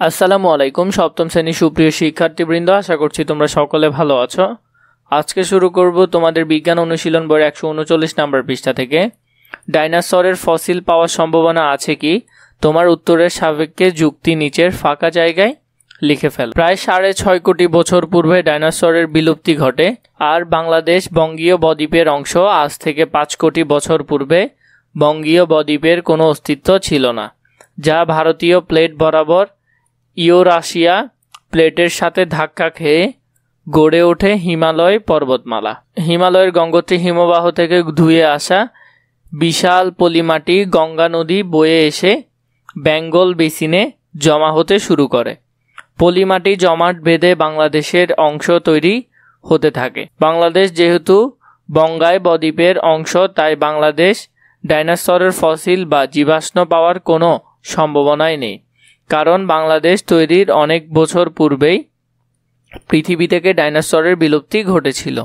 আসসালামু আলাইকুম। সপ্তম শ্রেণীর সুপ্রিয় শিক্ষার্থীবৃন্দ, আশা করছি তোমরা সকলে ভালো আছো। আজকে শুরু করব তোমাদের বিজ্ঞান অনুশীলন বইয়ের 139 নম্বর পৃষ্ঠা থেকে। ডাইনোসরের ফসিল পাওয়ার সম্ভাবনা আছে কি? তোমার উত্তরের সাপেক্ষে যুক্তি নিচের ফাঁকা জায়গায় লিখে ফেল। প্রায় 6.5 কোটি বছর পূর্বে ডাইনোসরের বিলুপ্তি ঘটে, আর বাংলাদেশ বঙ্গীয় বদ্বীপের অংশ। আজ থেকে 5 কোটি বছর পূর্বে বঙ্গীয় বদ্বীপের কোনো অস্তিত্ব ছিল না, যা ভারতীয় প্লেট বরাবর ইউরাশিয়া প্লেটের সাথে ধাক্কা খেয়ে গড়ে ওঠে হিমালয় পর্বতমালা। হিমালয়ের গঙ্গোত্রী হিমবাহ থেকে ধুয়ে আসা বিশাল পলিমাটি গঙ্গা নদী বয়ে এসে বেঙ্গল বেসিনে জমা হতে শুরু করে। পলিমাটি জমাট বেঁধে বাংলাদেশের অংশ তৈরি হতে থাকে। বাংলাদেশ যেহেতু বঙ্গায় বদ্বীপের অংশ, তাই বাংলাদেশ ডাইনোসরের ফসিল বা জীবাশ্ম পাওয়ার কোনো সম্ভাবনাই নেই, কারণ বাংলাদেশ তৈরির অনেক বছর পূর্বেই পৃথিবী থেকে ডাইনোসরের বিলুপ্তি ঘটেছিল।